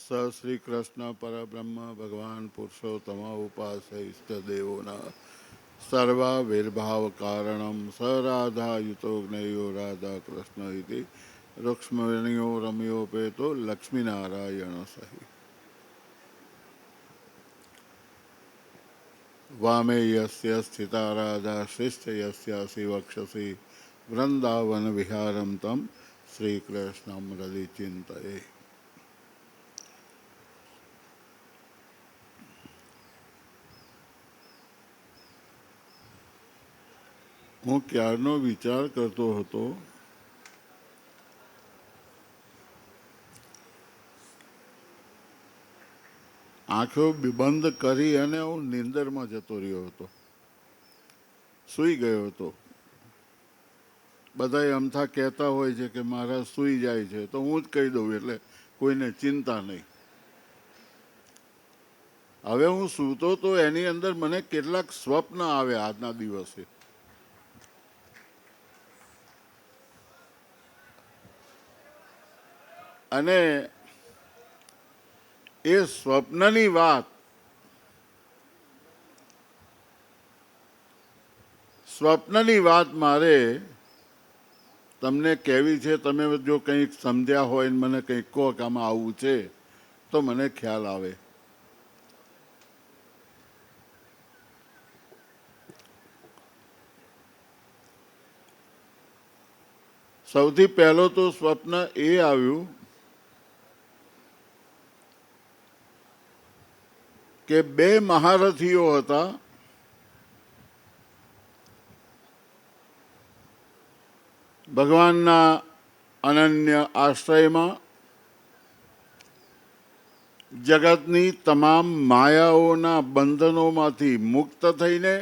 स श्री कृष्ण परब्रह्म भगवान पुरुषोत्तम उपास्य इष्ट देवोना सर्वाविर्भाव कारणम स राधा युतो ज्ञेयो राधा कृष्ण इति रुक्ष्मणियो रम्योपेतो लक्ष्मी नारायण सही वामे यस्य स्थिता राधा शिष्ट यस्यासि वक्षसि वृंदावन विहारम तम श्री कृष्णम हृदि चिंतये। હું ક્યારનો વિચાર કરતો હતો આંખો બંધ કરી અને હું નીંદરમાં જતો રહ્યો હતો, સૂઈ ગયો હતો. બધા અમથા કહેતા હોય છે કે મારા સૂઈ જાય છે, તો હું જ કહી દઉં એટલે કોઈને ચિંતા નહીં. હવે હું સૂતો તો એની અંદર મને કેટલાક સ્વપ્ન આવ્યા આજના દિવસે. અને એ સ્વપ્નની વાત મારે તમને કહેવી છે. તમે જો કંઈક સમજ્યા હોય ને મને કંઈક કહો કે આમાં આવું છે તો મને ખ્યાલ આવે. સૌથી પહેલો તો સ્વપ્ન એ આવ્યું કે બે મહારથીઓ હતા. ભગવાનના અનન્ય આશ્રયમાં જગતની તમામ માયાઓના બંધનોમાંથી મુક્ત થઈને,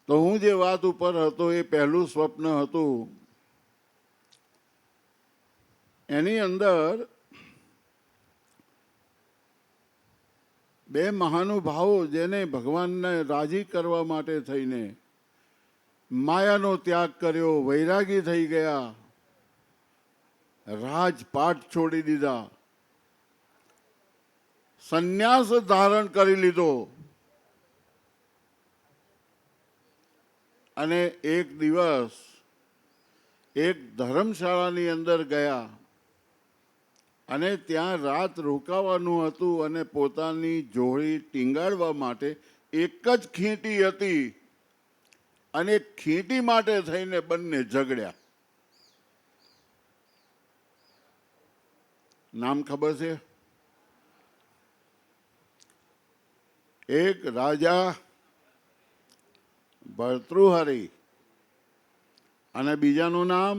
તો હું જે વાત ઉપર હતો એ પહેલું સ્વપ્ન હતું. એની અંદર બે મહાનુભાવો જેને ભગવાનને રાજી કરવા માટે થઈને માયાનો ત્યાગ કર્યો, વૈરાગી થઈ ગયા, રાજપાટ છોડી દીધા, સંન્યાસ ધારણ કરી લીધો. અને એક દિવસ એક ધર્મશાળાની અંદર ગયા અને ત્યાં રાત રોકાવાનું હતું અને પોતાની જોડી ટીંગાડવા માટે એક જ ખીંટી હતી અને ખીંટી માટે થઈને બંને ઝઘડ્યા. નામ ખબર છે? એક રાજા ભર્તૃહરિ અને બીજાનું નામ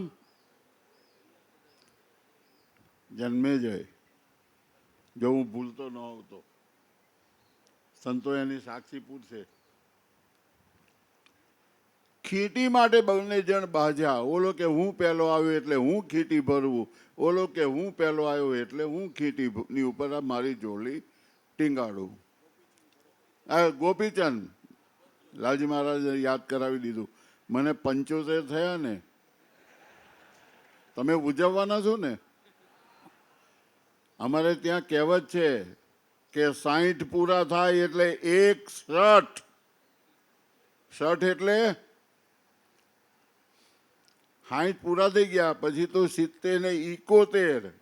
જન્મેજય. જો હું ભૂલતો ન હોઉં તો સંતો એની સાક્ષી પૂછશે. ખીટી માટે બંને જણ બાજ્યા. ઓલો કે હું પહેલો આવ્યો એટલે હું ખીટી ભરવું, ઓલો કે હું પહેલો આવ્યો એટલે હું ખીટીની ઉપર મારી જોડી ટીંગાડું. આ ગોપીચંદ લાલજી મહારાજે યાદ કરાવી દીધું. મને 75 થયા ને, તમે ઉજવવાના છો ને? અમારે ત્યાં કહેવત છે કે 60 પૂરા થાય એટલે એક શર્ટ. શર્ટ એટલે 60 પૂરા થઈ ગયા પછી તો 70 ને 71,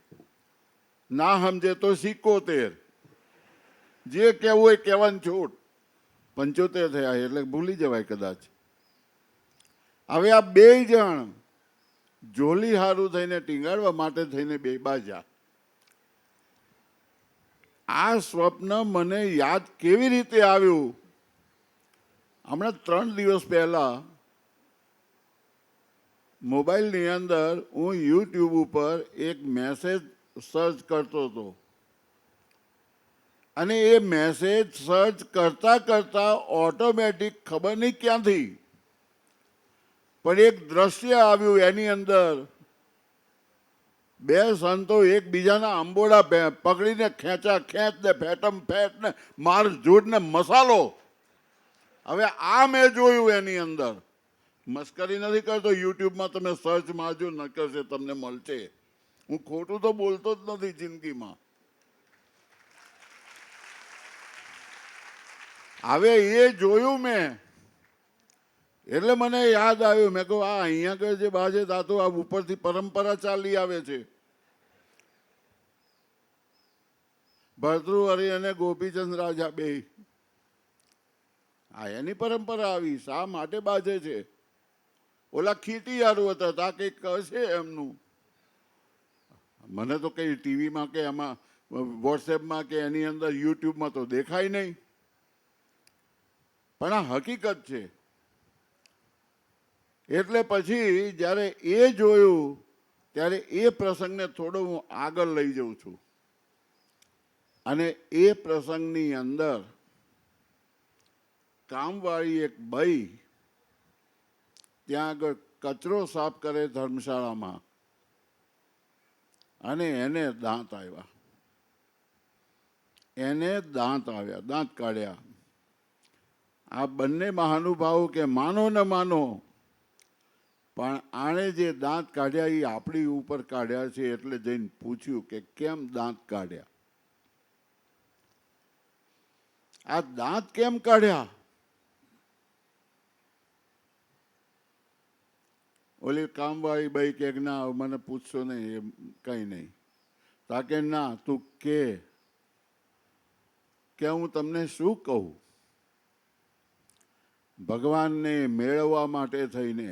ના સમજે તો 77. જે કહેવું હોય કહેવાની છૂટ. 75 થયા એટલે ભૂલી જવાય કદાચ. હવે આ બે જણ જોલી હારું થઈને ટીંગાડવા માટે થઈને બે બાજા. આ સ્વપ્ન મને યાદ કેવી રીતે આવ્યું? હમણાં 3 દિવસ પહેલા મોબાઈલની અંદર હું યુટ્યુબ ઉપર એક મેસેજ સર્ચ કરતો હતો અને એ મેસેજ સર્ચ કરતા કરતા ઓટોમેટિક ખબર નહીં ક્યાંથી પણ એક દ્રશ્ય આવ્યું. એની અંદર બે સંતો એકબીજાના આંબોડા પકડીને ખેંચા ખેંચ ને ફેટમ ફેટ ને માર ઝૂડ ને મસાલો. હવે આ મેં જોયું એની અંદર. મસ્કરી નથી કરતો. યુટ્યુબમાં તમે સર્ચ મારજો, નકર છે તમને મળશે. હું ખોટું તો બોલતો જ નથી જિંદગીમાં. હવે એ જોયું મેં એટલે મને યાદ આવ્યું. મેં કહું આ અહીંયા કે જે બાજે દાતો આ ઉપરથી પરંપરા ચાલી આવે છે. ભરતૃહરિ અને ગોપીચંદ રાજા બે આ એની પરંપરા આવી. શા માટે બાજે છે? ઓલા ખીટીયારું હતા તા કંઈક હશે એમનું. મને તો કઈ ટીવીમાં કે એમાં વોટ્સએપમાં કે એની અંદર યુટ્યુબમાં તો દેખાય નહીં. પણ આ હકીકત છે. એટલે પછી જ્યારે એ જોયું ત્યારે એ પ્રસંગને થોડો હું આગળ લઈ જઉં છું. અને એ પ્રસંગની અંદર કામવાળી એક બાઈ ત્યાં આગળ કચરો સાફ કરે ધર્મશાળામાં, અને એને દાંત આવ્યા. એને દાંત આવ્યા, દાંત કાઢ્યા. આ બંને મહાનુભાવો કે માનો ન માનો, પણ આણે જે દાંત કાઢ્યા એ આપણી ઉપર કાઢ્યા છે. એટલે જઈને પૂછ્યું કે કેમ દાંત કાઢ્યા? આ દાંત કેમ કાઢ્યા? ઓલી કામવાળી બાઈ કે ના મને પૂછશો નહીં, એ કઈ નહીં. તાકે ના તું કે હું તમને શું કહું? ભગવાનને મેળવવા માટે થઈને,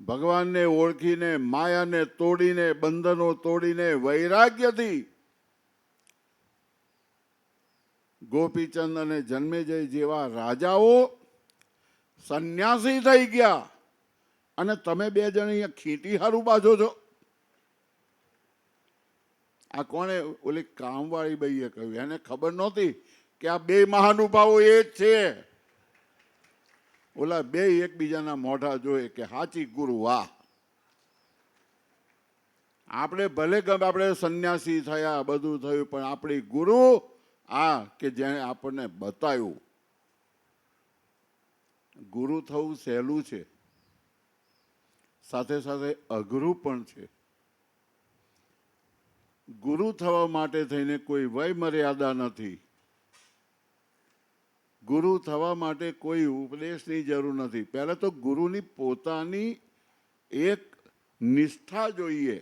ભગવાનને ઓળખીને, માયાને તોડીને, બંધનો તોડીને, વૈરાગ્યથી ગોપીચંદ અને જન્મેજય જેવા રાજાઓ સંન્યાસી થઈ ગયા. અને તમે બે જણ અહીંયા ખીટી હારું બાજો છો. આ કોણે? ઓલી કામવાળી બાઈએ કહ્યું. એને ખબર નહોતી કે આ બે મહાનુભાવો એ જ છે. ઓલા બે એકબીજાના મોઢા જોયે કે હાચી ગુરુ વાહ. આપણે ભલે ગમે આપણે સંન્યાસી થયા, બધું થયું, પણ આપણી ગુરુ આ કે જેને આપણને બતાવ્યું. ગુરુ થવું સહેલું છે, સાથે સાથે અઘરું પણ છે. ગુરુ થવા માટે થઈને કોઈ વય મર્યાદા નથી. ગુરુ થવા માટે કોઈ ઉપદેશની જરૂર નથી. પહેલા તો ગુરુની પોતાની એક નિષ્ઠા જોઈએ.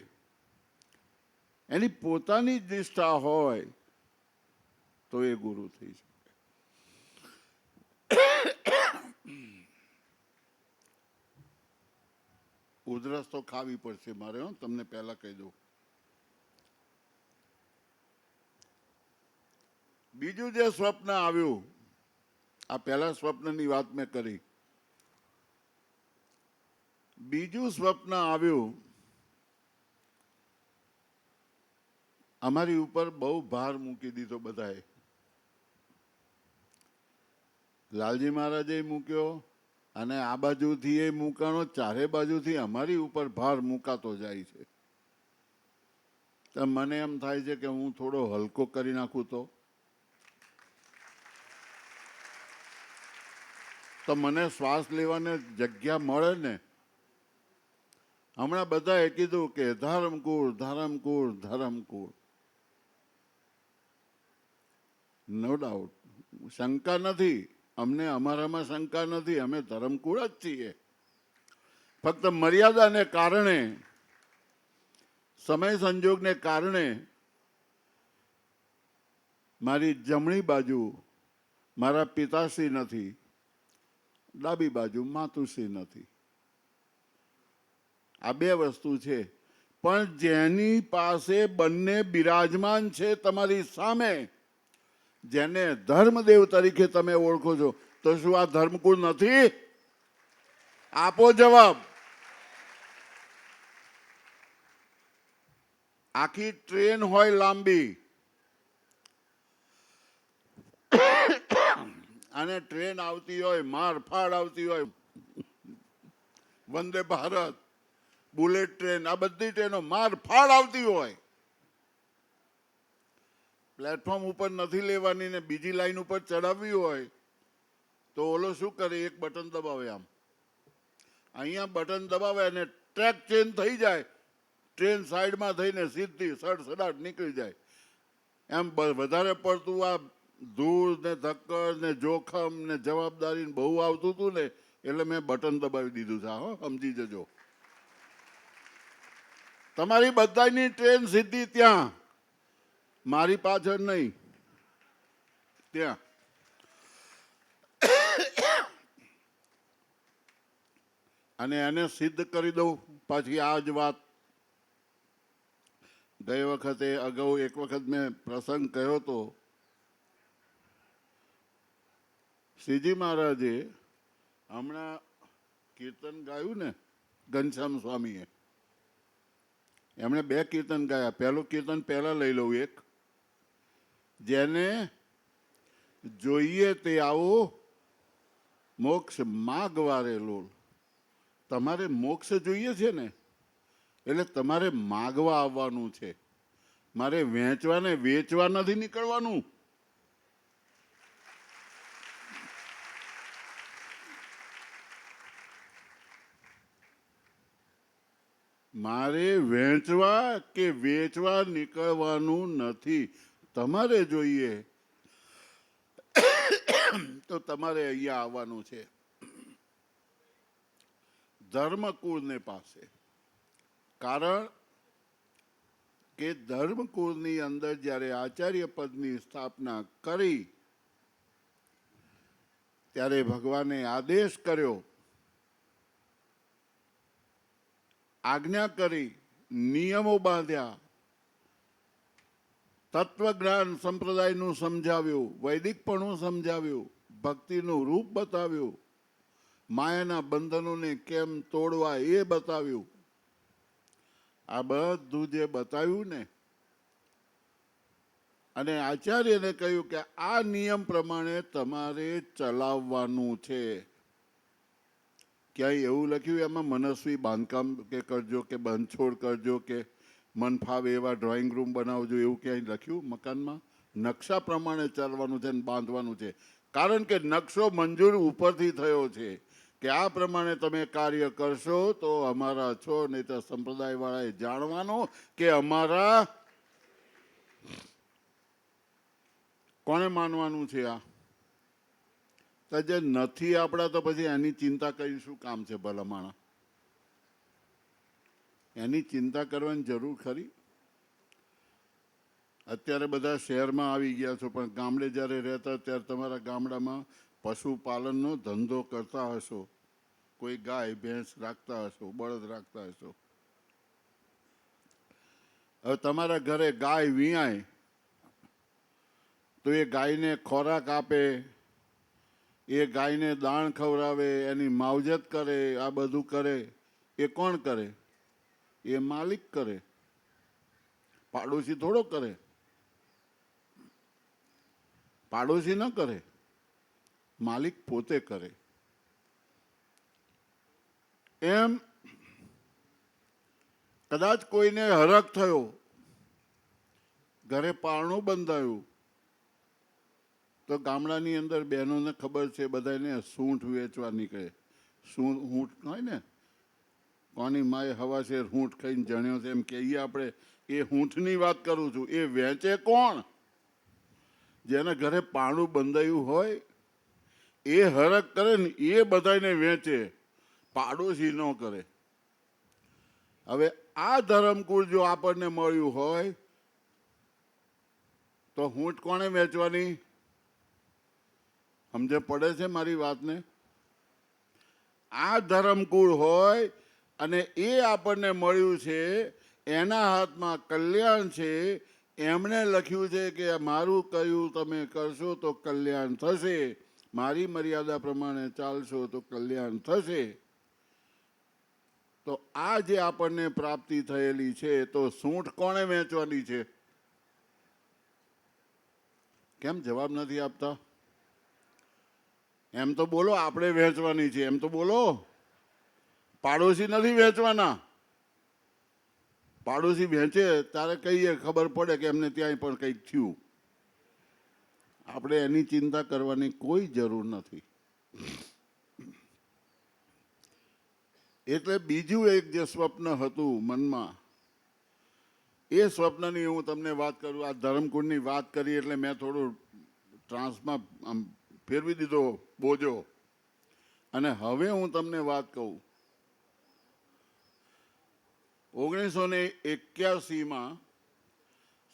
એની પોતાની જ નિષ્ઠા હોય તો એ ગુરુ થઈ શકે. ઉધરસ તો ખાવી પડશે મારે, તમને પહેલા કહી દઉં. બીજું જે સ્વપ્ન આવ્યું, આ પહેલા સ્વપ્નની વાત મેં કરી. બીજું સ્વપ્ન આવ્યું, અમારી ઉપર બહુ ભાર મૂકી દીધો બધાએ. લાલજી મહારાજે મૂક્યો અને આ બાજુથી એ મૂકાણો. ચારે બાજુથી અમારી ઉપર ભાર મૂકાતો જાય છે. તો મને એમ થાય છે કે હું થોડો હલકો કરી નાખું તો મને શ્વાસ લેવાને જગ્યા મળે ને. હમણાં બધાએ કીધું કે ધરમકુળ ધરમકુળ ધરમકુળ. નો ડાઉટ, શંકા નથી અમને, અમારામાં શંકા નથી. અમે ધરમકુળ જ છીએ. ફક્ત મર્યાદાને કારણે, સમય સંજોગને કારણે મારી જમણી બાજુ મારા પિતાશ્રી નથી, ડાબી બાજુ માતુશ્રી નથી. આ બે વસ્તુ છે. પણ જેની પાસે બંને બિરાજમાન છે તમારી સામે, જેને ધર્મદેવ તરીકે તમે ઓળખો છો, તો શું આ ધર્મકુળ નથી? આપો જવાબ. આખી ટ્રેન હોય લાંબી, અને ટ્રેન આવતી હોય, મારફાડ આવતી હોય, વંદે ભારત, બુલેટ ટ્રેન, આ બધી ટ્રેનો મારફાડ આવતી હોય. પ્લેટફોર્મ ઉપર નથી લેવાની ને બીજી લાઈન ઉપર ચડાવવી હોય તો ઓલો શું કરે? એક બટન દબાવે. આમ અહીંયા બટન દબાવે અને ટ્રેક ચેન્જ થઈ જાય. ટ્રેન સાઈડમાં થઈને સીધી સડસડાટ નીકળી જાય. એમ વધારે પડતું આ ધૂળ ને ધક્કર ને જોખમ ને જવાબદારી બહુ આવતું હતું ને, એટલે મેં બટન દબાવી દીધું છે. હો, સમજી જજો. તમારી બધાની ટ્રેન સીધી ત્યાં, મારી પાછળ નહીં, ત્યાં. અને એને સિદ્ધ કરી દઉં. પાછી આ જ વાત ગઈ વખતે અગાઉ એક વખત મેં પ્રસંગ કહ્યો હતો. શ્રીજી મહારાજે હમણાં કીર્તન ગાયું ને, ઘનશ્યામ સ્વામીએ, એમણે 2 કીર્તન ગાયા. પહેલું કીર્તન પહેલા લઈ લઉં. એક, જેને જોઈએ તે આવો મોક્ષ માગવારે લોલ. તમારે મોક્ષ જોઈએ છે ને, એટલે તમારે માગવા આવવાનું છે. મારે વેચવાને વેચવા નથી નીકળવાનું. મારે વેચવા કે વેચવા નીકળવાનું નથી. તમારે જોઈએ તો તમારે અહીંયા આવવાનું છે, ધર્મકુળને પાસે. કારણ કે ધર્મકુળની અંદર જ્યારે આચાર્ય પદની સ્થાપના કરી ત્યારે ભગવાને આદેશ કર્યો, આજ્ઞા કરી, નિયમો બાંધ્યા, તત્વજ્ઞાન સંપ્રદાયનું સમજાવ્યું, વૈદિકપણું સમજાવ્યું, ભક્તિનું રૂપ બતાવ્યું, માયાના બંધનોને કેમ તોડવા એ બતાવ્યું. આ બધું જે બતાવ્યું ને, અને આચાર્યને કહ્યું કે આ નિયમ પ્રમાણે તમારે ચલાવવાનું છે. ક્યાંય એવું લખ્યું એમાં મનસ્વી બાંધકામ કે કરજો, કે બંધછોડ કરજો, કે મન ફાવે એવા ડ્રોઈંગ રૂમ બનાવજો, એવું ક્યાંય લખ્યું મકાનમાં? નકશા પ્રમાણે ચાલવાનું છે અને બાંધવાનું છે. કારણ કે નકશો મંજૂર ઉપરથી થયો છે કે આ પ્રમાણે તમે કાર્ય કરશો તો અમારા છો, નહીં તો સંપ્રદાયવાળાએ જાણવાનું કે અમારા. કોને માનવાનું છે આ? તો જે નથી આપણા, તો પછી એની ચિંતા કરી શું કામ છે? ભલામણા એની ચિંતા કરવાની જરૂર ખરી? અત્યારે બધા શહેરમાં આવી ગયા છો, પણ ગામડે જ્યારે રહેતા ત્યારે તમારા ગામડામાં પશુપાલનનો ધંધો કરતા હશો. કોઈ ગાય ભેંસ રાખતા હશો, બળદ રાખતા હશો. હવે તમારા ઘરે ગાય વીણાય તો એ ગાયને ખોરાક આપે, એ ગાયને દાણ ખવડાવે, એની માવજત કરે, આ બધું કરે. એ કોણ કરે? એ માલિક કરે, પાડોશી થોડો કરે. પાડોશી ન કરે, માલિક પોતે કરે. એમ કદાચ કોઈને હરખ થયો, ઘરે પારણું બંધાયું, તો ગામડાની અંદર બહેનોને ખબર છે, બધાને સૂંઠ વેચવા નીકળે. ઊંટ હોય ને, કોની માએ હવાશેર ઊંટ ખાઈને જણ્યો છે એમ કહીએ આપણે. એ ઊંટની વાત કરું છું. એ વેચે કોણ? જેના ઘરે પારણું બંધાયું હોય એ હરખ કરે ને, એ બધાને વેચે, પાડોશી ન કરે. હવે આ ધર્મકુળ જો આપણને મળ્યું હોય તો ઊંટ કોણે વેચવાની? સમજે પડે છે મારી વાતને? આ ધર્મકુળ હોય અને એ આપણને મળ્યું છે, એના હાથમાં કલ્યાણ છે. એમણે લખ્યું છે કે મારું કહ્યું તમે કરશો તો કલ્યાણ થશે, મારી મર્યાદા પ્રમાણે ચાલશો તો કલ્યાણ થશે. તો આ જે આપણને પ્રાપ્તિ થયેલી છે, તો સૂંઠ કોણે વેચવાની છે? કેમ જવાબ નથી આપતા? એમ તો બોલો, આપણે વેચવાની છે. એમ તો બોલો, પાડોશી નથી વેચવાના. પાડોશી વેચે ત્યારે કહીએ, ખબર પડે કે એમને ત્યાંય પણ કંઈક થયું. આપણે એની ચિંતા કરવાની કોઈ જરૂર નથી. એટલે બીજું એક જે સ્વપ્ન હતું મનમાં, એ સ્વપ્નની હું તમને વાત કરું. આ ધરમકુંડની વાત કરી એટલે મેં થોડું ટ્રાન્સમાં આમ ફેરવી દીધો બોજો. અને હવે હું તમને વાત કહું. 1981માં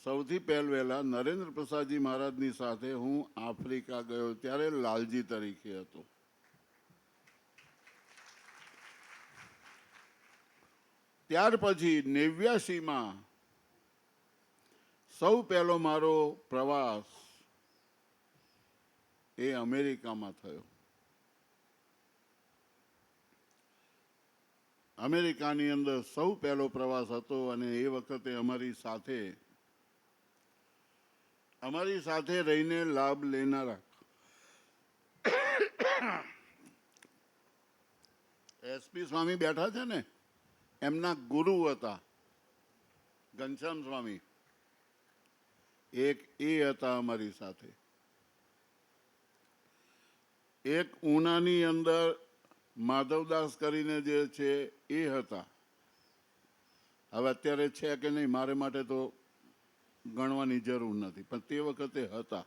સૌથી પહેલા નરેન્દ્ર પ્રસાદજી મહારાજની સાથે હું આફ્રિકા ગયો, ત્યારે લાલજી તરીકે હતો. ત્યાર પછી 89માં સૌ પહેલો મારો પ્રવાસ એ અમેરિકામાં થયો. અમેરિકાની અંદર સૌ પહેલો પ્રવાસ હતો અને એ વખતે અમારી સાથે રહીને લાભ લેનારા એસપી સ્વામી બેઠા છે ને, એમના ગુરુ હતા ઘનશ્યામ સ્વામી, એક એ હતા અમારી સાથે. એક ઉનાની અંદર માધવદાસ કરીને જે છે એ હતા. હવે અત્યારે છે કે નહીં મારે માટે તો ગણવાની જરૂર નથી, પણ તે વખતે હતા.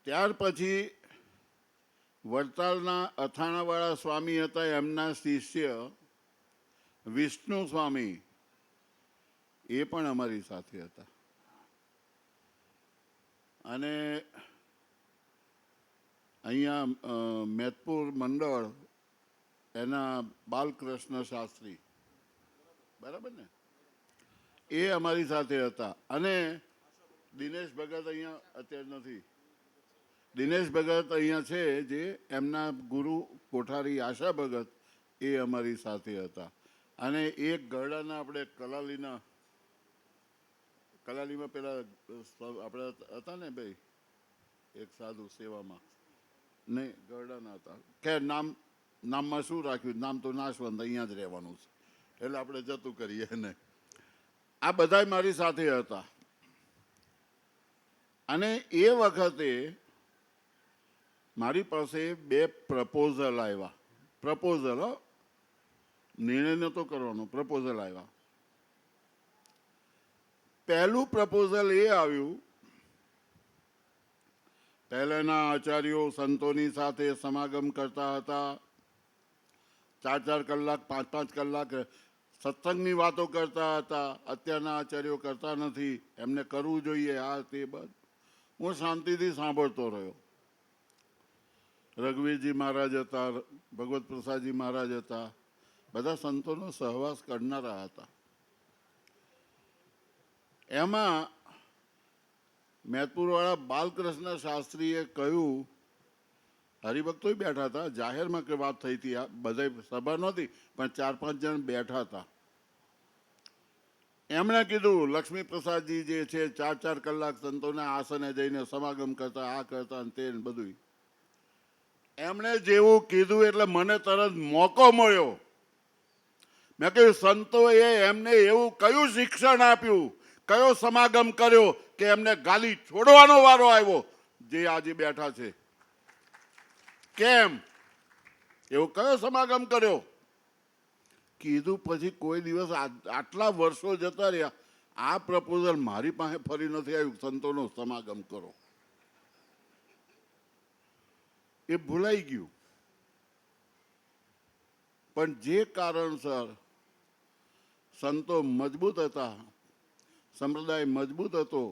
ત્યાર પછી વડતાલના અથાણાવાળા સ્વામી હતા, એમના શિષ્ય વિષ્ણુ સ્વામી, એ પણ અમારી સાથે હતા. અને અહીંયા મેદપુર મંડળ એના બાલકૃષ્ણ શાસ્ત્રી, બરાબર ને, એ અમારી સાથે હતા. અને દિનેશ ભગત અહીંયા અત્યારે નથી, દિનેશ ભગત અહીંયા છે, જે એમના ગુરુ કોઠારી આશા ભગત, એ અમારી સાથે હતા. અને એક ગરડાના આપણે કલાલીમાં પેલા આપણે હતા ને ભાઈ, એક સાધુ સેવામાં, નહીં ગરડાના હતા, કે નામમાં શું રાખ્યું, નામ તો નાશવંત, અહીંયા જ રહેવાનું છે, એટલે આપણે જતું કરીએ ને. આ બધા મારી સાથે હતા. અને એ વખતે મારી પાસે 2 પ્રપોઝલ આવ્યા. પ્રપોઝલ, નિર્ણય નહોતો કરવાનો, પ્રપોઝલ આવ્યા. પહેલું પ્રપોઝલ એ આવ્યું, પહેલાના આચાર્યો સંતોની સાથે સમાગમ કરતા હતા, 4-4 કલાક 5-5 કલાક સત્સંગની વાતો કરતા હતા. અત્યારના આચાર્યો કરતા નથી, એમને કરવું જોઈએ આ તે બધું. હું શાંતિથી સાંભળતો રહ્યો. રઘુવીરજી મહારાજ હતા, ભગવત પ્રસાદજી મહારાજ હતા, બધા સંતોનો સહવાસ કરનારા હતા. એમાં મેદપુરવાળા બાલકૃષ્ણ શાસ્ત્રીએ કહ્યું, હરિભક્તો બેઠા હતા, જાહેરમાં કે વાત થઈ હતી, આ બધા સભા નહોતી, પણ 4-5 જણ બેઠા હતા. એમણે કીધું લક્ષ્મી પ્રસાદજી જે છે 4-4 કલાક સંતોના આસને જઈને સમાગમ કરતા, આ કરતા તે બધું. એમણે જેવું કીધું એટલે મને તરત મોકો મળ્યો. મેં કહ્યું સંતોએ એમને એવું કયું શિક્ષણ આપ્યું, કયો સમાગમ કર્યો કે એમને ગાલી છોડવાનો વારો આવ્યો જે આજે બેઠા છે? કેમ એવો કયો સમાગમ કર્યો? કીધું પછી કોઈ દિવસ આટલા વર્ષો જતા રહ્યા, આ પ્રપોઝલ મારી પાસે ફરી નથી આવ્યું, સંતોનો સમાગમ કરો. એ ભૂલાઈ ગયું. પણ જે કારણસર સંતો મજબૂત હતા, સંપ્રદાય મજબૂત હતો,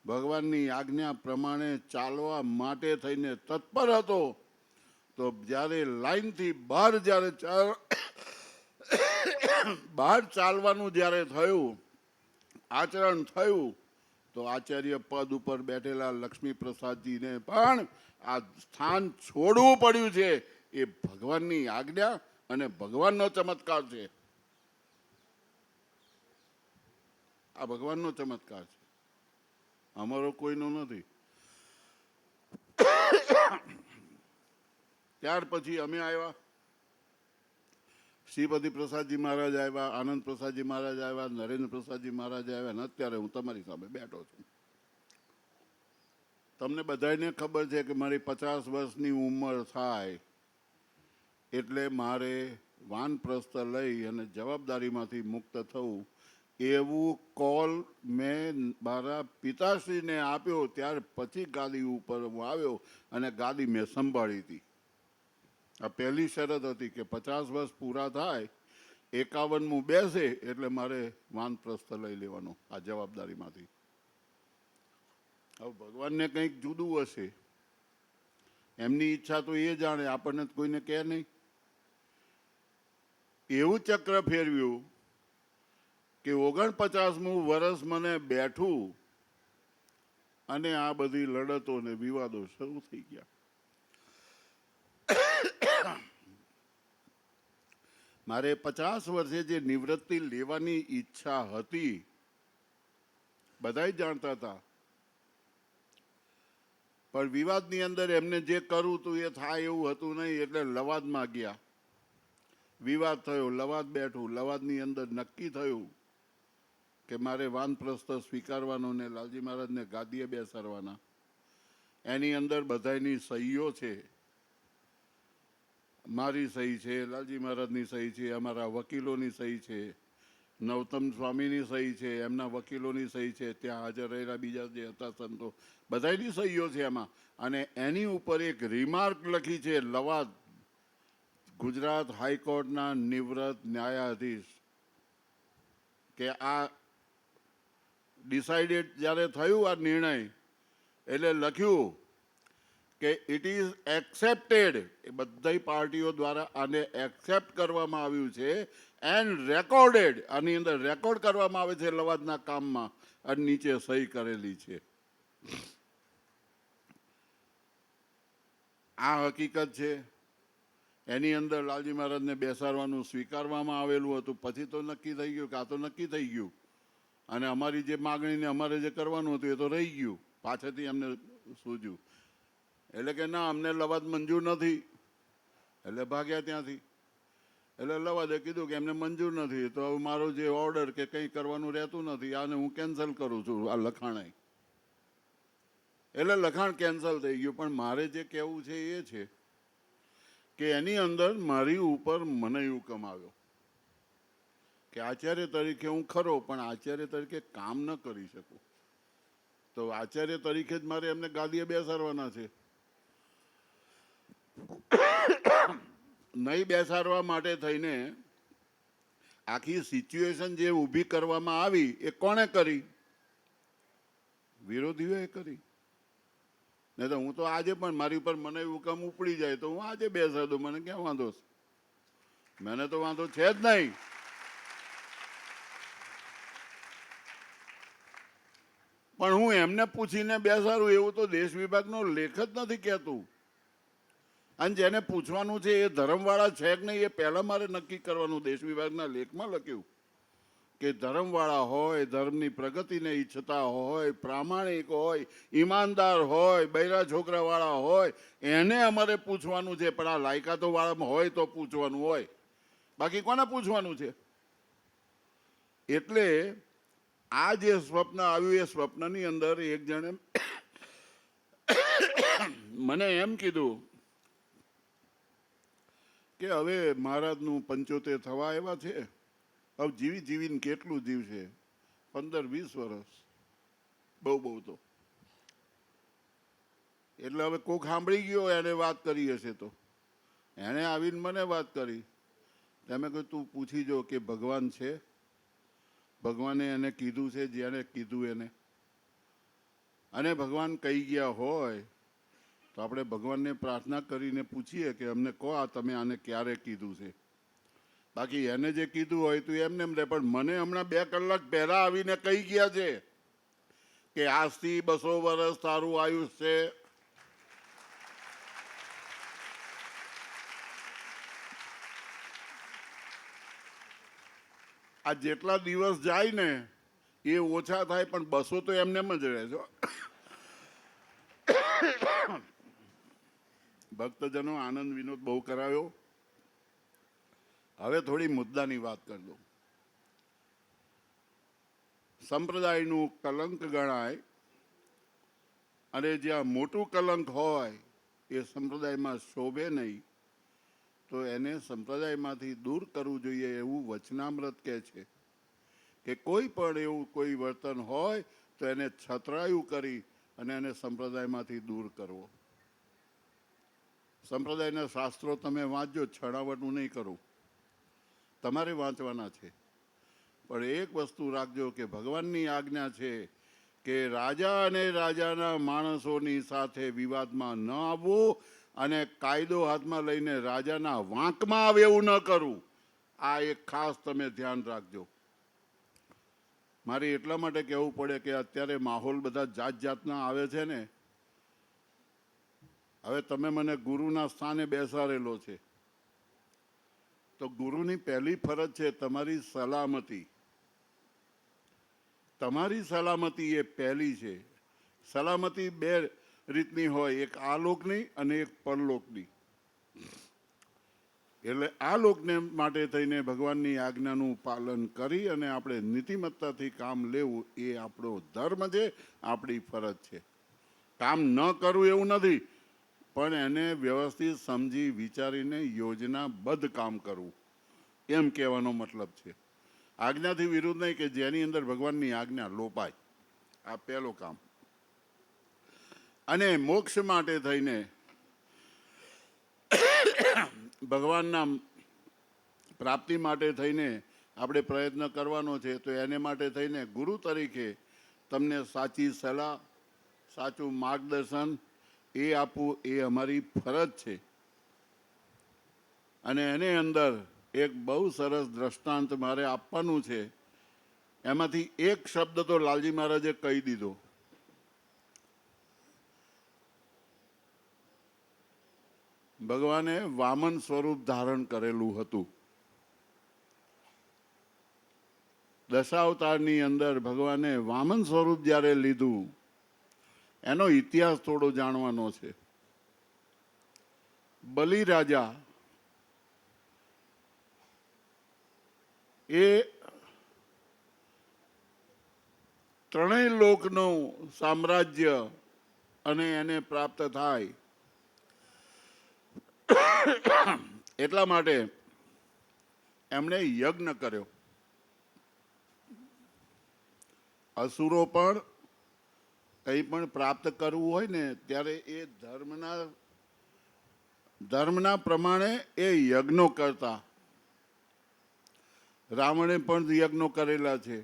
ભગવાનની આજ્ઞા પ્રમાણે ચાલવા માટે થઈને તત્પર હતો, તો જ્યારે લાઈનથી બહાર ચાલવાનું જ્યારે થયું, આચરણ થયું, તો આચાર્ય પદ ઉપર બેઠેલા લક્ષ્મી પ્રસાદજીને પણ આ સ્થાન છોડવું પડ્યું છે. એ ભગવાનની આજ્ઞા અને ભગવાનનો ચમત્કાર છે. આ ભગવાનનો ચમત્કાર છે, અમારો કોઈનો નથી. ત્યાર પછી અમે આવ્યા, શ્રીપતિ પ્રસાદજી મહારાજ આવ્યા, આનંદ પ્રસાદજી મહારાજ આવ્યા, નરેન્દ્ર પ્રસાદજી મહારાજ આવ્યા, અને અત્યારે હું તમારી સામે બેઠો છું. તમને બધાને ખબર છે કે મારી 50 વર્ષની ઉંમર થાય એટલે મારે વાનપ્રસ્થ લઈ અને જવાબદારીમાંથી મુક્ત થવું, એવું કોલ મેં મારા પિતાશ્રીને આપ્યો. ત્યાર પછી ગાદી ઉપર હું આવ્યો અને ગાદી મેં સંભાળી હતી. આ પહેલી શરત હતી કે 50 વર્ષ પૂરા થાય, 51મું બેસે એટલે મારે વાનપ્રસ્થ લઈ લેવાનો આ જવાબદારીમાંથી. હવે ભગવાનને કંઈક જુદું હશે, એમની ઈચ્છા તો એ જાણે, આપણને કોઈને કહે નહીં. એવું ચક્ર ફેરવ્યું કે 49મું વર્ષ મને બેઠું અને આ બધી લડતો ને વિવાદો શરૂ થઈ ગયા. મારે 50 વર્ષે જે નિવૃત્તિ લેવાની ઈચ્છા હતી, બધા જાણતા હતા, પણ વિવાદની અંદર એમને જે કરવું હતું એ થાય એવું હતું નહીં. એટલે લવાદમાં ગયા, વિવાદ થયો, લવાદ બેઠું, લવાદની અંદર નક્કી થયું કે મારે વાનપ્રસ્થ સ્વીકારવાનો ને લાલજી મહારાજને ગાદીએ બેસાડવાના. એની અંદર બધાની સહીઓ છે, મારી સહી છે, લાલજી મહારાજની સહી છે, અમારા વકીલોની સહી છે, નવતમ સ્વામીની સહી છે, એમના વકીલોની સહી છે, ત્યાં હાજર રહેલા બીજા જે હતા સંતો, બધાની સહીઓ છે એમાં. અને એની ઉપર એક રિમાર્ક લખી છે, લવાદ ગુજરાત હાઈકોર્ટના નિવૃત્ત ન્યાયાધીશ, કે આ ડિસાઇડેડ જ્યારે થયું આ નિર્ણય, એટલે લખ્યું કે ઇટ ઇઝ એક્સેપ્ટેડ, એ બધી પાર્ટીઓ દ્વારા આને એક્સેપ્ટ કરવામાં આવ્યું છે, એન્ડ રેકોર્ડેડ, આની અંદર રેકોર્ડ કરવામાં આવે છે લવાદના કામમાં, અને નીચે સહી કરેલી છે. આ હકીકત છે. એની અંદર લાલજી મહારાજને બેસાડવાનું સ્વીકારવામાં આવેલું હતું. પછી તો નક્કી થઈ ગયું કે આ તો નક્કી થઈ ગયું, અને અમારી જે માગણીને અમારે જે કરવાનું હતું એ તો રહી ગયું. પાછળથી અમને સૂઝ્યું, એટલે કે ના, અમને લવાદ મંજૂર નથી, એટલે ભાગ્યા ત્યાંથી. એટલે લવાદે કીધું કે એમને મંજૂર નથી, તો હવે મારો જે ઓર્ડર કે કંઈ કરવાનું રહેતું નથી, આને હું કેન્સલ કરું છું, આ લખાણ. એટલે લખાણ કેન્સલ થઈ ગયું. પણ મારે જે કહેવું છે એ છે કે એની અંદર મારી ઉપર મને હુકમ આવ્યો કે આચાર્ય તરીકે હું ખરો, પણ આચાર્ય તરીકે કામ ન કરી શકું, તો આચાર્ય તરીકે જ મારે એમને ગાદીએ બેસાડવાના છે. નહીં બેસાડવા માટે થઈને આખી સિચ્યુએશન જે ઊભી કરવામાં આવી એ કોણે કરી? વિરોધીઓએ કરી. નહીં તો હું તો આજે પણ મારી ઉપર મને હુકમ ઉપડી જાય તો હું આજે બેસાડ દઉં, મને ક્યાં વાંધો છે? મને તો વાંધો છે જ નહીં. પણ હું એમને પૂછીને બેસાડું એવું તો દેશ વિભાગનો લેખ જ નથી કહેતું. અને જેને પૂછવાનું છે એ ધર્મવાળા છે કે નહીં એ પહેલાં મારે નક્કી કરવાનું. દેશ વિભાગના લેખમાં લખ્યું કે ધર્મવાળા હોય, ધર્મની પ્રગતિને ઈચ્છતા હોય, પ્રામાણિક હોય, ઈમાનદાર હોય, બૈરા છોકરાવાળા હોય, એને અમારે પૂછવાનું છે. પણ આ લાયકાતોવાળામાં હોય તો પૂછવાનું હોય, બાકી કોને પૂછવાનું છે? એટલે આ જે સ્વપ્ન આવ્યું એ સ્વપ્નની અંદર એક જણે મને એમ કીધું કે હવે મહારાજનું 75 થવા આવ્યા છે, હવે જીવીને કેટલું જીવશે? 15-20 વર્ષ, બહુ તો. એટલે હવે કોક સાંભળી ગયો, એને વાત કરી હશે, તો એણે આવીને મને વાત કરી. તમે કહ્યું તું પૂછી જો કે ભગવાન છે? ભગવાને એને કીધું છે જેને કીધું એને, અને ભગવાન કહી ગયા હોય તો આપણે ભગવાનને પ્રાર્થના કરીને પૂછીએ કે અમને કહો આ તમે આને ક્યારે કીધું છે. બાકી એને જે કીધું હોય તો એમને એમ રહે. પણ મને હમણાં 2 કલાક પહેલા આવીને કહી ગયા છે કે આજથી 200 વર્ષ તારું આયુષ છે. આ જેટલા દિવસ જાય ને એ ઓછા થાય, પણ 200 તો એમને એમ જ રહે છે. ભક્તજનો આનંદ વિનોદ બહુ કરાવ્યો. હવે થોડી મુદ્દાની વાત કરી દઉં. સંપ્રદાયનું કલંક ગણાય, અને જ્યાં મોટું કલંક હોય એ સંપ્રદાયમાં શોભે નહીં, તો તો એને સંપ્રદાયમાંથી દૂર કરવું જોઈએ એવું વચનામૃત કહે છે કે કોઈ પણ એવું કોઈ વર્તન હોય તો એને છતરાયું કરી અને એને સંપ્રદાયમાંથી દૂર કરવો. સંપ્રદાયના શાસ્ત્રો તમે વાંચજો, છણાવટનું નહીં કરું, તમારે વાંચવાના છે. પણ એક વસ્તુ રાખજો કે ભગવાનની આજ્ઞા છે કે રાજા અને રાજાના માણસોની સાથે વિવાદમાં ન આવવું અને કાયદો હાથમાં લઈને રાજાના વાંકમાં આવે એવું ન કરવું. આ એક ખાસ તમે ધ્યાન રાખજો. મારે એટલા માટે કહેવું પડે કે અત્યારે માહોલ બધા જાત જાતના આવે છે ને. હવે તમે મને ગુરુના સ્થાને બેસાડેલો છે તો ગુરુની પહેલી ફરજ છે તમારી સલામતી. તમારી સલામતી એ પહેલી છે. સલામતી બે રીતની હોય, એક આ લોકની અને એક પરલોકની. એટલે આ લોકને માટે થઈને ભગવાનની આજ્ઞાનું પાલન કરી અને આપણે નીતિમત્તાથી કામ લેવું એ આપણો ધર્મ છે, આપણી ફરજ છે. કામ ન કરવું એવું નથી, પણ એને વ્યવસ્થિત સમજી વિચારીને યોજનાબદ્ધ કામ કરવું, એમ કહેવાનો મતલબ છે. આજ્ઞાથી વિરુદ્ધ નહીં કે જેની અંદર ભગવાનની આજ્ઞા લોપાય. આ પહેલું કામ. અને મોક્ષ માટે થઈને ભગવાનના પ્રાપ્તિ માટે થઈને આપણે પ્રયત્ન કરવાનો છે. તો એને માટે થઈને ગુરુ તરીકે તમને સાચી સલાહ, સાચું માર્ગદર્શન એ આપવું એ અમારી ફરજ છે. અને એને અંદર એક બહુ સરસ દ્રષ્ટાંત મારે આપવાનું છે. એમાંથી એક શબ્દ તો લાલજી મહારાજે કહી દીધો. ભગવાને વામન સ્વરૂપ ધારણ કરેલું હતું. દશાવતારની અંદર ભગવાને વામન સ્વરૂપ જ્યારે લીધું એનો ઇતિહાસ થોડો જાણવાનો છે. બલિ રાજા એ ત્રણેય લોકનું સામ્રાજ્ય અને એને પ્રાપ્ત થાય એટલા માટે એમણે યજ્ઞ કર્યો. અસુરો પણ કંઈ પણ પ્રાપ્ત કરવું હોય ને ત્યારે એ ધર્મના પ્રમાણે એ યજ્ઞો કરતા. રાવણે પણ યજ્ઞો કરેલા છે,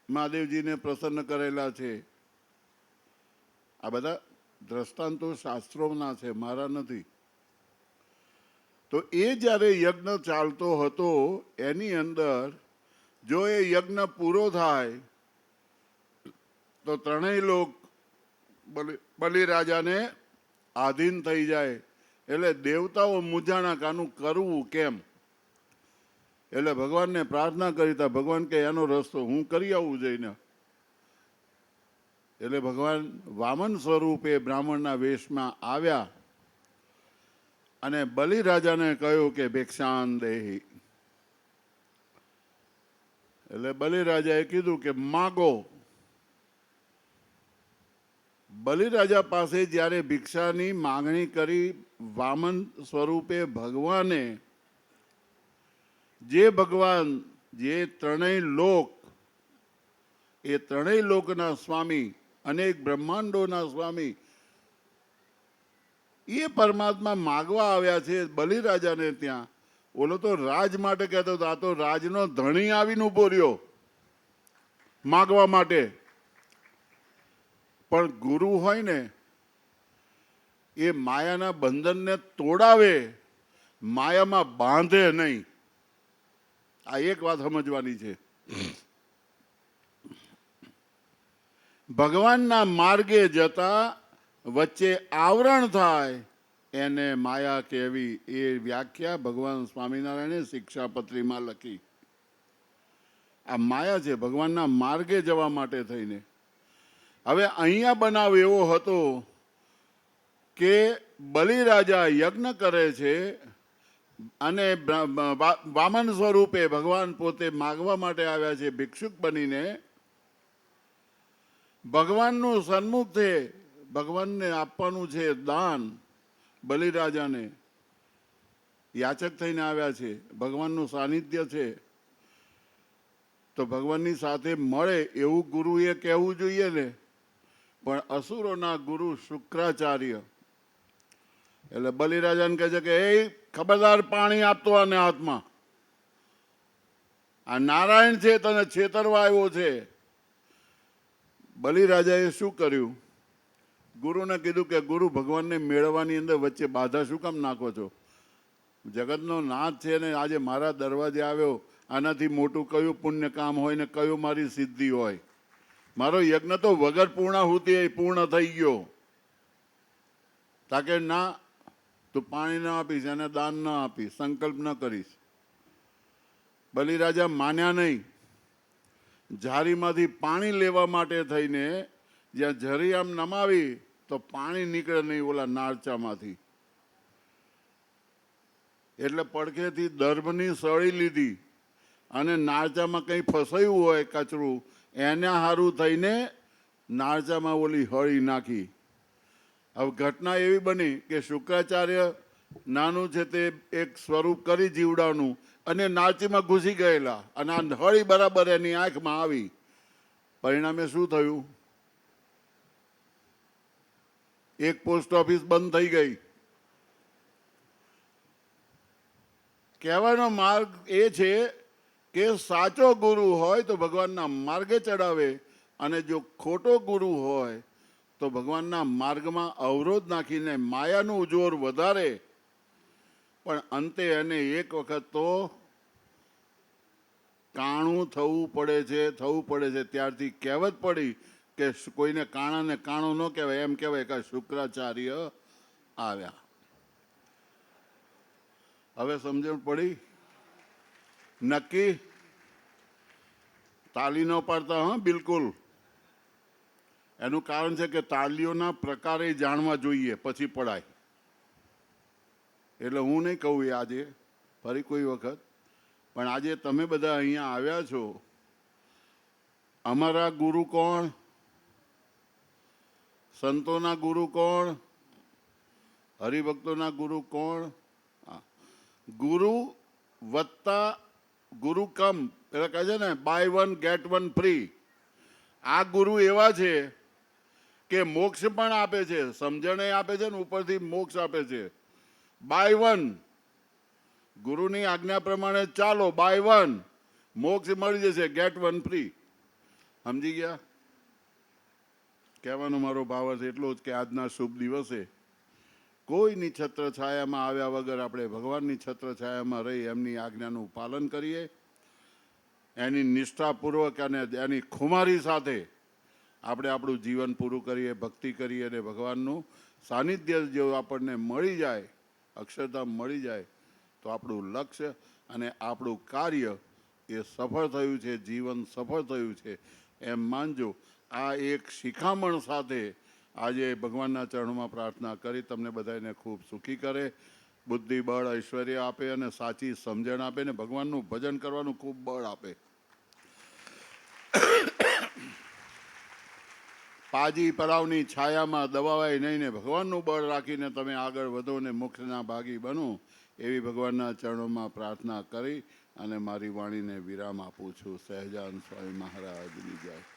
મહાદેવજીને પ્રસન્ન કરેલા છે. આ બધા દ્રષ્ટાંતો શાસ્ત્રોના છે, મારા નથી. તો એ જ્યારે યજ્ઞ ચાલતો હતો એની અંદર જો એ યજ્ઞ પૂરો થાય તો ત્રણેય લોક બલિરાજાને આધીન થઈ જાય. એટલે દેવતાઓ મૂંઝાણા કે આનું કરવું કેમ. એટલે ભગવાનને પ્રાર્થના કરી તા. ભગવાન કે એનો રસ્તો હું કરી આવું જઈને. એટલે ભગવાન વામન સ્વરૂપે બ્રાહ્મણના વેશમાં આવ્યા અને બલિરાજાને કહ્યું કે ભિક્ષાન દેહી. એટલે બલિરાજાએ કીધું કે માગો. બલિરાજા પાસે જ્યારે ભિક્ષાની માંગણી કરી વામન સ્વરૂપે ભગવાને, જે ત્રણેય લોક, એ ત્રણેય લોકના સ્વામી, અનેક બ્રહ્માંડોના સ્વામી, એ પરમાત્મા માગવા આવ્યા છે બલિરાજાને ત્યાં. ઓલો તો રાજ માટે કહેતો હતો, આ તો રાજનો ધણી આવીને ઉભો રહ્યો માગવા માટે. પણ ગુરુ હોય ને એ માયાના બંધનને તોડાવે, માયામાં બાંધે નહીં. આ એક વાત સમજવાની છે. ભગવાનના માર્ગે જતા વચ્ચે આવરણ થાય એને માયા કહેવી. એ વ્યાખ્યા ભગવાન સ્વામિનારાયણે શિક્ષાપત્રીમાં લખી. આ માયા છે ભગવાનના માર્ગે જવા માટે થઈને. હવે અહીંયા બનાવ એવો હતો કે બલિરાજા યજ્ઞ કરે છે અને વામન સ્વરૂપે ભગવાન પોતે માગવા માટે આવ્યા છે ભિક્ષુક બનીને. ભગવાનનું સન્મુખ છે, ભગવાનને આપવાનું છે દાન બલિરાજાને. યાચક થઈને આવ્યા છે, ભગવાનનું સાનિધ્ય છે, તો ભગવાનની સાથે મળે એવું ગુરુએ કહેવું જોઈએ ને. પણ અસુરોના ગુરુ શુક્રાચાર્ય એટલે બલિરાજાને કહે છે કે એ ખબરદાર પાણી આપતો આને હાથમાં, આ નારાયણ છે, તને છેતરવા આવ્યો છે. બલિરાજાએ શું કર્યું? ગુરુને કીધું કે ગુરુ, ભગવાનને મેળવવાની અંદર વચ્ચે બાધા શું કામ નાખો છો? જગતનો નાથ છે ને આજે મારા દરવાજે આવ્યો, આનાથી મોટું કયું પુણ્ય કામ હોય ને કયું મારી સિદ્ધિ હોય? મારો યજ્ઞ તો વગર પૂર્ણાહુતિ પૂર્ણ થઈ ગયો. તાકે ના તું પાણી ન આપીશ, એને દાન ન આપીશ, સંકલ્પ ન કરીશ. બલિરાજા માન્યા નહીં. ઝારીમાંથી પાણી લેવા માટે થઈને જ્યાં ઝરી આમ નમાવી તો પાણી નીકળે નહીં ઓલા નારચામાંથી. એટલે પડખેથી દર્ભની સળી લીધી અને નારચામાં કંઈ ફસાયું હોય કચરું, એને સારું થઈને નારચામાં ઓલી હળી નાખી. હવે ઘટના એવી બની કે શુક્રાચાર્ય નાનું છે તે એક સ્વરૂપ કરી જીવડાનું અને નારચીમાં ઘૂસી ગયેલા અને આ હળી બરાબર એની આંખમાં આવી. પરિણામે શું થયું? એક પોસ્ટ ઓફિસ બંધ થઈ ગઈ. કહેવાનો માર્ગ એ છે કે સાચો ગુરુ હોય તો ભગવાનના માર્ગે ચડાવે, અને જો ખોટો ગુરુ હોય તો ભગવાનના માર્ગમાં અવરોધ નાખીને માયાનું જોર વધારે. પણ અંતે એને એક વખત તો કાણું થવું પડે છે. ત્યારથી કહેવત પડી કે કોઈને કાણાને કાણું ન કહેવાય, એમ કહેવાય કે શુક્રાચાર્ય આવ્યા. હવે સમજણ પડી? નક્કી? તાલી ન પાડતા હા, બિલકુલ. એનું કારણ છે કે તાલીઓના પ્રકારે જાણવા જોઈએ, પછી પડાય. એટલે હું નહીં કહું એ આજે, ફરી કોઈ વખત. પણ આજે તમે બધા અહીંયા આવ્યા છો. અમારા ગુરુ કોણ? સંતોના ગુરુ કોણ? હરિભક્તોના ગુરુ કોણ? ગુરુ વત્તા ગુરુ કમ, એટલે કહે છે ને buy one get one free. આ ગુરુ એવા છે કે મોક્ષ પણ આપે છે, સમજણે આપે છે ને ઉપરથી મોક્ષ આપે છે. બાય વન, ગુરુની આજ્ઞા પ્રમાણે ચાલો, બાય વન મોક્ષ મળી જશે, ગેટ વન ફ્રી. સમજી ગયા? કહેવાનો મારો ભાવ છે એટલો જ કે આજના શુભ દિવસે કોઈની છત્ર છાયામાં આવ્યા વગર આપણે ભગવાનની છત્ર છાયામાં રહી એમની આજ્ઞાનું પાલન કરીએ, એની નિષ્ઠાપૂર્વક અને એની ખુમારી સાથે આપણે આપણું જીવન પૂરું કરીએ, ભક્તિ કરીએ, અને ભગવાનનું સાનિધ્ય જો આપણને મળી જાય, અક્ષરધામ મળી જાય, તો આપણું લક્ષ્ય અને આપણું કાર્ય એ સફળ થયું છે, જીવન સફળ થયું છે એમ માનજો. આ એક શિખામણ સાથે આજે ભગવાનના ચરણોમાં પ્રાર્થના કરી તમને બધાને ખૂબ સુખી કરે, બુદ્ધિ બળ ઐશ્વર્ય આપે અને સાચી સમજણ આપે ને ભગવાનનું ભજન કરવાનું ખૂબ બળ આપે. પાજી પડાવની છાયામાં દબાવાય નહીં ને ભગવાનનું બળ રાખીને તમે આગળ વધો ને મોક્ષના ભાગી બનો, એવી ભગવાનના ચરણોમાં પ્રાર્થના કરી અને મારી વાણીને વિરામ આપું છું. સહજાનંદ સ્વામી મહારાજની જય.